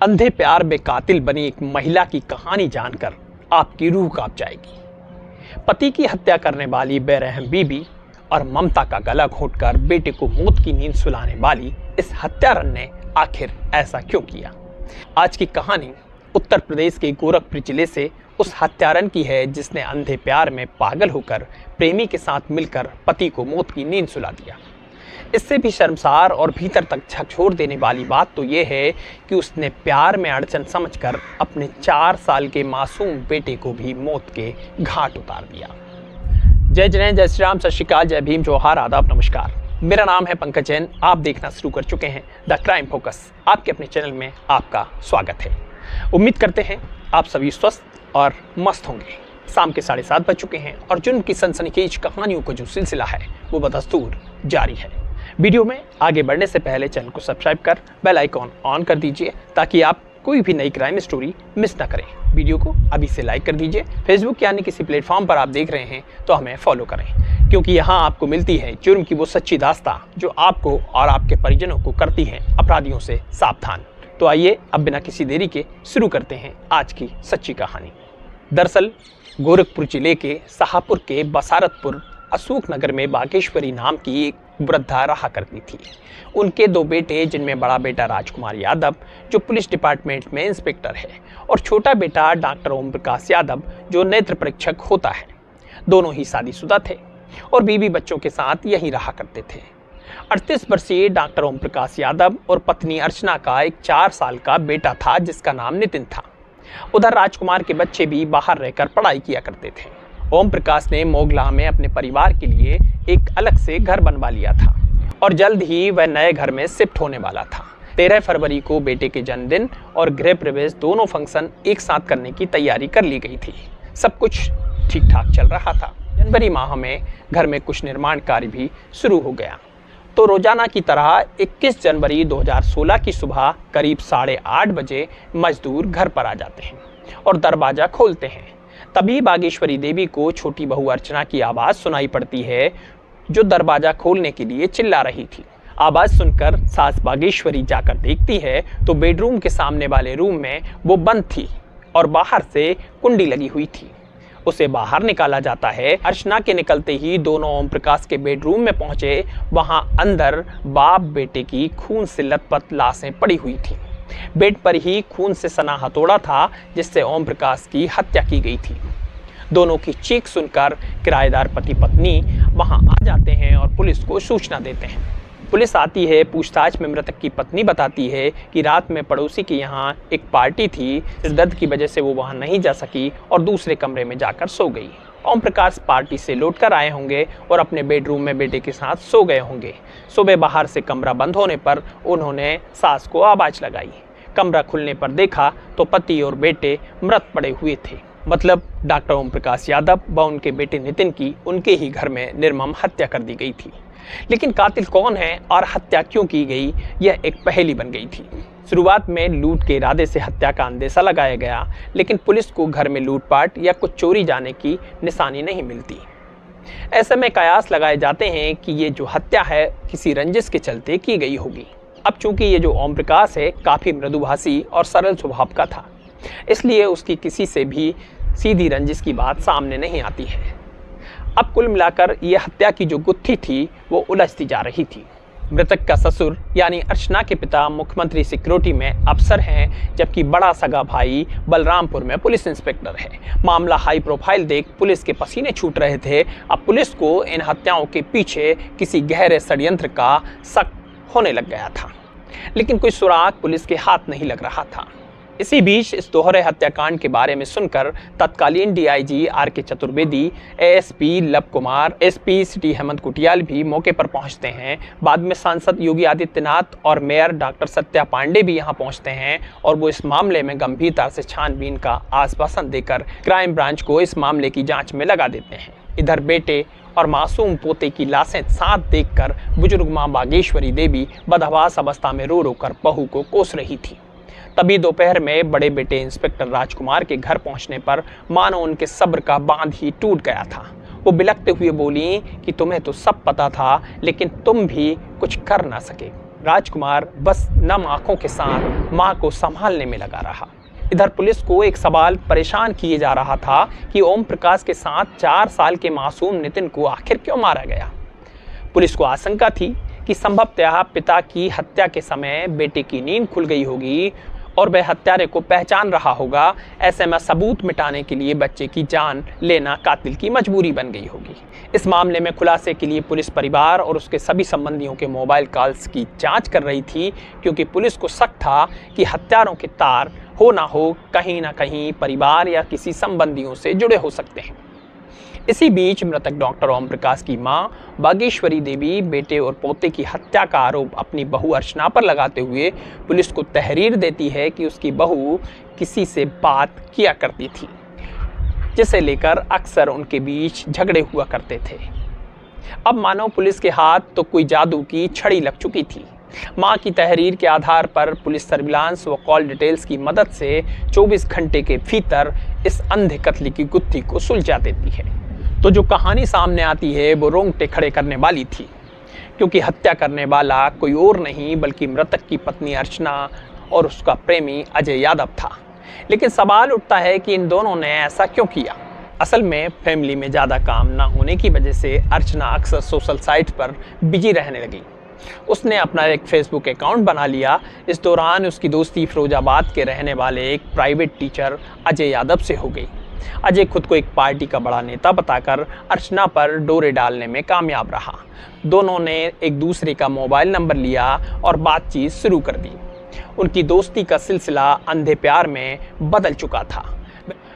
अंधे प्यार में कातिल बनी एक महिला की कहानी जानकर आपकी रूह कांप जाएगी। पति की हत्या करने वाली बेरहम बीबी और ममता का गला घोंटकर बेटे को मौत की नींद सुलाने वाली इस हत्यारन ने आखिर ऐसा क्यों किया? आज की कहानी उत्तर प्रदेश के गोरखपुर जिले से उस हत्यारन की है जिसने अंधे प्यार में पागल होकर प्रेमी के साथ मिलकर पति को मौत की नींद सुला दिया। इससे भी शर्मसार और भीतर तक झकझोर देने वाली बात तो ये है कि उसने प्यार में अड़चन समझकर अपने 4 साल के मासूम बेटे को भी मौत के घाट उतार दिया। जय जय जय श्री राम, सत श्री अकाल, जय भीम, जोहार, आदाब, नमस्कार। मेरा नाम है पंकज जैन। आप देखना शुरू कर चुके हैं द क्राइम फोकस। आपके अपने चैनल में आपका स्वागत है। उम्मीद करते हैं आप सभी स्वस्थ और मस्त होंगे। शाम के 7:30 बज चुके हैं और जुर्म की सनसनीखेज कहानियों का जो सिलसिला है वो बदस्तूर जारी है। वीडियो में आगे बढ़ने से पहले चैनल को सब्सक्राइब कर बेल आइकॉन ऑन कर दीजिए ताकि आप कोई भी नई क्राइम स्टोरी मिस ना करें। वीडियो को अभी से लाइक कर दीजिए। फेसबुक यानी किसी प्लेटफॉर्म पर आप देख रहे हैं तो हमें फॉलो करें, क्योंकि यहाँ आपको मिलती है जुर्म की वो सच्ची दास्तां जो आपको और आपके परिजनों को करती है अपराधियों से सावधान। तो आइए अब बिना किसी देरी के शुरू करते हैं आज की सच्ची कहानी। दरअसल गोरखपुर जिले के शाहपुर के बसारतपुर अशोक नगर में बागेश्वरी नाम की एक वृद्धा रहा करती थी। उनके 2 बेटे, जिनमें बड़ा बेटा राजकुमार यादव जो पुलिस डिपार्टमेंट में इंस्पेक्टर है और छोटा बेटा डॉक्टर ओम प्रकाश यादव जो नेत्र परीक्षक होता है, दोनों ही शादीशुदा थे और बीवी बच्चों के साथ यहीं रहा करते थे। 38 वर्षीय डॉक्टर ओम प्रकाश यादव और पत्नी अर्चना का एक 4 साल का बेटा था जिसका नाम नितिन था। उधर राजकुमार के बच्चे भी बाहर रहकर पढ़ाई किया करते थे। ओम प्रकाश ने मोगला में अपने परिवार के लिए एक अलग से घर बनवा लिया था और जल्द ही वह नए घर में शिफ्ट होने वाला था। 13 फरवरी को बेटे के जन्मदिन और गृह प्रवेश दोनों फंक्शन एक साथ करने की तैयारी कर ली गई थी। सब कुछ ठीक ठाक चल रहा था। जनवरी माह में घर में कुछ निर्माण कार्य भी शुरू हो गया तो रोजाना की तरह 21 जनवरी 2016 की सुबह करीब 8:30 बजे मजदूर घर पर आ जाते हैं और दरवाजा खोलते हैं। तभी बागेश्वरी देवी को छोटी बहू अर्चना की आवाज़ सुनाई पड़ती है जो दरवाजा खोलने के लिए चिल्ला रही थी। आवाज़ सुनकर सास बागेश्वरी जाकर देखती है तो बेडरूम के सामने वाले रूम में वो बंद थी और बाहर से कुंडी लगी हुई थी। उसे बाहर निकाला जाता है। अर्चना के निकलते ही दोनों ओम प्रकाश के बेडरूम में पहुंचे। वहां अंदर बाप बेटे की खून से लथपथ लाशें पड़ी हुई थी। बेड पर ही खून से सना हथौड़ा था जिससे ओम प्रकाश की हत्या की गई थी। दोनों की चीख सुनकर किराएदार पति पत्नी वहां आ जाते हैं और पुलिस को सूचना देते हैं। पुलिस आती है। पूछताछ में मृतक की पत्नी बताती है कि रात में पड़ोसी के यहाँ एक पार्टी थी। इस दर्द की वजह से वो वहां नहीं जा सकी और दूसरे कमरे में जाकर सो गई। ओम प्रकाश पार्टी से लौटकर आए होंगे और अपने बेडरूम में बेटे के साथ सो गए होंगे। सुबह बाहर से कमरा बंद होने पर उन्होंने सास को आवाज़ लगाई। कमरा खुलने पर देखा तो पति और बेटे मृत पड़े हुए थे। मतलब डॉक्टर ओम प्रकाश यादव व उनके बेटे नितिन की उनके ही घर में निर्मम हत्या कर दी गई थी। लेकिन कातिल कौन है और हत्या क्यों की गई, यह एक पहेली बन गई थी। शुरुआत में लूट के इरादे से हत्या का अंदेशा लगाया गया, लेकिन पुलिस को घर में लूटपाट या कुछ चोरी जाने की निशानी नहीं मिलती। ऐसे में कयास लगाए जाते हैं कि ये जो हत्या है किसी रंजिश के चलते की गई होगी। अब चूंकि ये जो ओम प्रकाश है काफ़ी मृदुभाषी और सरल स्वभाव का था, इसलिए उसकी किसी से भी सीधी रंजिश की बात सामने नहीं आती है। अब कुल मिलाकर यह हत्या की जो गुत्थी थी वो उलझती जा रही थी। मृतक का ससुर यानी अर्चना के पिता मुख्यमंत्री सिक्योरिटी में अफसर हैं, जबकि बड़ा सगा भाई बलरामपुर में पुलिस इंस्पेक्टर है। मामला हाई प्रोफाइल देख पुलिस के पसीने छूट रहे थे। अब पुलिस को इन हत्याओं के पीछे किसी गहरे षड्यंत्र का शक होने लग गया था, लेकिन कोई सुराग पुलिस के हाथ नहीं लग रहा था। इसी बीच इस दोहरे हत्याकांड के बारे में सुनकर तत्कालीन DIG R K. Chaturvedi, ASP Lav Kumar, SP city Hemant Kutiyal भी मौके पर पहुंचते हैं। बाद में सांसद योगी आदित्यनाथ और मेयर डॉक्टर सत्या पांडे भी यहां पहुंचते हैं और वो इस मामले में गंभीरता से छानबीन का आश्वासन देकर क्राइम ब्रांच को इस मामले की जाँच में लगा देते हैं। इधर बेटे और मासूम पोते की लाशें साथ देखकर बुजुर्ग मां बागेश्वरी देवी बदहवास अवस्था में रो रो कर बहू को कोस रही थी। तभी दोपहर में बड़े बेटे इंस्पेक्टर राजकुमार के घर पहुंचने पर मानो उनके सब्र का बांध ही टूट गया था। वो बिलखते हुए बोली कि तुम्हें तो सब पता था लेकिन तुम भी कुछ कर ना सके। राजकुमार बस नम आंखों के साथ मां को संभालने में लगा रहा। इधर पुलिस को एक सवाल परेशान किए जा रहा था कि ओम प्रकाश के साथ 4 साल के मासूम नितिन को आखिर क्यों मारा गया। पुलिस को आशंका थी कि संभवतः पिता की हत्या के समय बेटे की नींद खुल गई होगी और वह हत्यारे को पहचान रहा होगा। ऐसे में सबूत मिटाने के लिए बच्चे की जान लेना कातिल की मजबूरी बन गई होगी। इस मामले में खुलासे के लिए पुलिस परिवार और उसके सभी संबंधियों के मोबाइल कॉल्स की जांच कर रही थी, क्योंकि पुलिस को शक था कि हत्यारों के तार हो ना हो कहीं ना कहीं परिवार या किसी संबंधियों से जुड़े हो सकते हैं। इसी बीच मृतक डॉक्टर ओम प्रकाश की मां बागेश्वरी देवी बेटे और पोते की हत्या का आरोप अपनी बहू अर्चना पर लगाते हुए पुलिस को तहरीर देती है कि उसकी बहू किसी से बात किया करती थी, जिसे लेकर अक्सर उनके बीच झगड़े हुआ करते थे। अब मानो पुलिस के हाथ तो कोई जादू की छड़ी लग चुकी थी। मां की तहरीर के आधार पर पुलिस सर्विलांस व कॉल डिटेल्स की मदद से 24 घंटे के भीतर इस अंधे कत्ल की गुत्थी को सुलझा देती है। तो जो कहानी सामने आती है वो रोंगटे खड़े करने वाली थी, क्योंकि हत्या करने वाला कोई और नहीं बल्कि मृतक की पत्नी अर्चना और उसका प्रेमी अजय यादव था। लेकिन सवाल उठता है कि इन दोनों ने ऐसा क्यों किया। असल में फैमिली में ज़्यादा काम ना होने की वजह से अर्चना अक्सर सोशल साइट पर बिजी रहने लगी। उसने अपना एक फेसबुक अकाउंट बना लिया। इस दौरान उसकी दोस्ती फिरोजाबाद के रहने वाले एक प्राइवेट टीचर अजय यादव से हो गई। अजय खुद को एक पार्टी का बड़ा नेता बताकर अर्चना पर डोरे डालने में कामयाब रहा। दोनों ने एक दूसरे का मोबाइल नंबर लिया और बातचीत शुरू कर दी। उनकी दोस्ती का सिलसिला अंधे प्यार में बदल चुका था।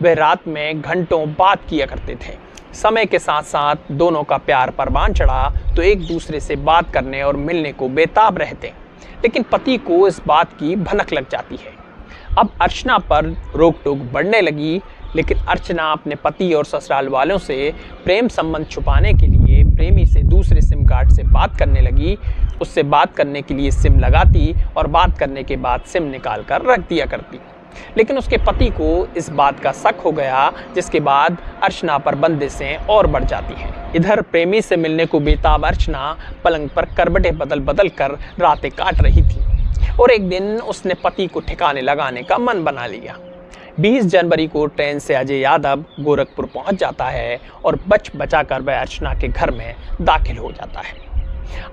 वे रात में घंटों बात किया करते थे। समय के साथ साथ दोनों का प्यार परवान चढ़ा तो एक दूसरे से बात करने और मिलने को बेताब रहते। लेकिन पति को इस बात की भनक लग जाती है। अब अर्चना पर रोक टोक बढ़ने लगी, लेकिन अर्चना अपने पति और ससुराल वालों से प्रेम संबंध छुपाने के लिए प्रेमी से दूसरे सिम कार्ड से बात करने लगी। उससे बात करने के लिए सिम लगाती और बात करने के बाद सिम निकाल कर रख दिया करती। लेकिन उसके पति को इस बात का शक हो गया, जिसके बाद अर्चना पर बंदिशें और बढ़ जाती हैं। इधर प्रेमी से मिलने को बेताब अर्चना पलंग पर करवटें बदल बदल कर रातें काट रही थी और एक दिन उसने पति को ठिकाने लगाने का मन बना लिया। 20 जनवरी को ट्रेन से अजय यादव गोरखपुर पहुंच जाता है और बच बचा कर वह अर्चना के घर में दाखिल हो जाता है।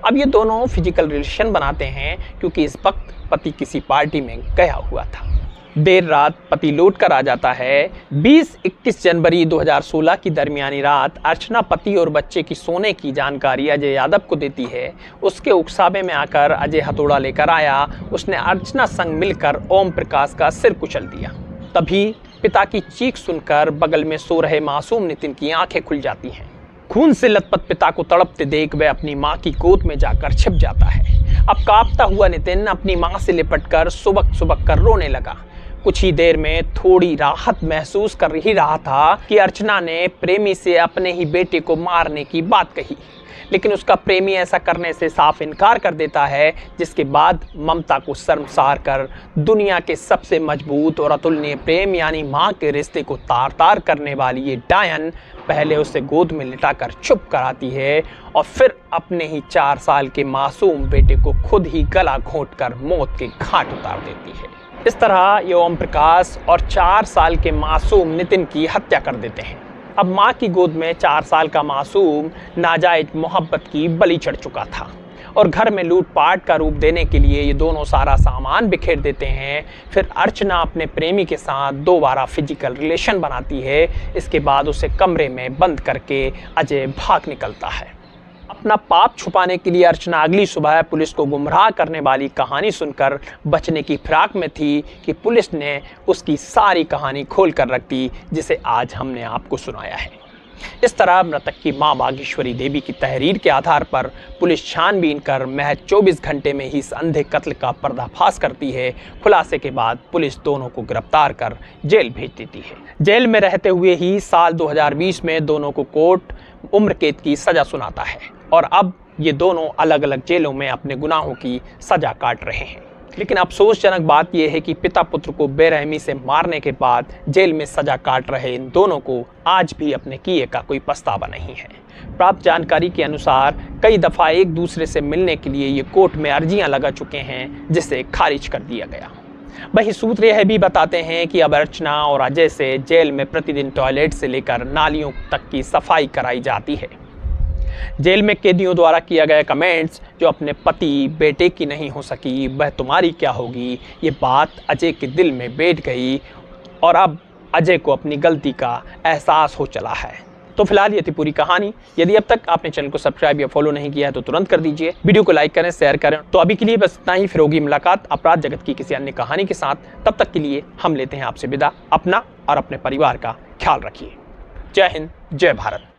अब ये दोनों फिजिकल रिलेशन बनाते हैं, क्योंकि इस वक्त पति किसी पार्टी में गया हुआ था। देर रात पति लौट कर आ जाता है। 20-21 जनवरी 2016 की दरमियानी रात अर्चना पति और बच्चे की सोने की जानकारी अजय यादव को देती है। उसके उकसावे में आकर अजय हथौड़ा लेकर आया। उसने अर्चना संग मिलकर ओम प्रकाश का सिर कुचल दिया। तभी पिता की चीख सुनकर बगल में सो रहे मासूम नितिन की आंखें खुल जाती हैं। खून से लथपथ पिता को तड़पते देख वह अपनी मां की गोद में जाकर छिप जाता है। अब कांपता हुआ नितिन अपनी मां से लिपटकर सुबक सुबक कर रोने लगा। कुछ ही देर में थोड़ी राहत महसूस कर ही रहा था कि अर्चना ने प्रेमी से अपने ही बेटे को मारने की बात कही, लेकिन उसका प्रेमी ऐसा करने से साफ इनकार कर देता है, जिसके बाद ममता को शर्मसार कर दुनिया के सबसे मजबूत और अतुलनीय प्रेम यानी मां के रिश्ते को तार तार करने वाली ये डायन पहले उसे गोद में लिटाकर चुप कराती है और फिर अपने ही 4 साल के मासूम बेटे को खुद ही गला घोंटकर मौत के घाट उतार देती है। इस तरह ये ओम प्रकाश और 4 साल के मासूम नितिन की हत्या कर देते हैं। अब मां की गोद में 4 साल का मासूम नाजायज मोहब्बत की बलि चढ़ चुका था और घर में लूटपाट का रूप देने के लिए ये दोनों सारा सामान बिखेर देते हैं। फिर अर्चना अपने प्रेमी के साथ दोबारा फिजिकल रिलेशन बनाती है। इसके बाद उसे कमरे में बंद करके अजय भाग निकलता है। अपना पाप छुपाने के लिए अर्चना अगली सुबह पुलिस को गुमराह करने वाली कहानी सुनकर बचने की फिराक में थी कि पुलिस ने उसकी सारी कहानी खोल कर रख दी, जिसे आज हमने आपको सुनाया है। इस तरह मृतक की मां बागेश्वरी देवी की तहरीर के आधार पर पुलिस छानबीन कर महज 24 घंटे में ही इस अंधे कत्ल का पर्दाफाश करती है। खुलासे के बाद पुलिस दोनों को गिरफ्तार कर जेल भेज देती है। जेल में रहते हुए ही साल 2020 में दोनों को कोर्ट उम्र कैद की सजा सुनाता है और अब ये दोनों अलग अलग जेलों में अपने गुनाहों की सजा काट रहे हैं। लेकिन अफसोसजनक बात यह है कि पिता पुत्र को बेरहमी से मारने के बाद जेल में सजा काट रहे इन दोनों को आज भी अपने किए का कोई पछतावा नहीं है। प्राप्त जानकारी के अनुसार कई दफा एक दूसरे से मिलने के लिए ये कोर्ट में अर्जियां लगा चुके हैं, जिसे खारिज कर दिया गया। वही सूत्र यह भी बताते हैं कि अब अर्चना और अजय से जेल में प्रतिदिन टॉयलेट से लेकर नालियों तक की सफाई कराई जाती है। जेल में कैदियों द्वारा किया गया कमेंट्स, जो अपने पति बेटे की नहीं हो सकी वह तुम्हारी क्या होगी, ये बात अजय के दिल में बैठ गई और अब अजय को अपनी गलती का एहसास हो चला है। तो फिलहाल ये थी पूरी कहानी। यदि अब तक आपने चैनल को सब्सक्राइब या फॉलो नहीं किया है तो तुरंत कर दीजिए, वीडियो को लाइक करें, शेयर करें। तो अभी के लिए बस इतना ही, फिर होगी मुलाकात अपराध जगत की किसी अन्य कहानी के साथ। तब तक के लिए हम लेते हैं आपसे विदा। अपना और अपने परिवार का ख्याल रखिए। जय हिंद, जय भारत।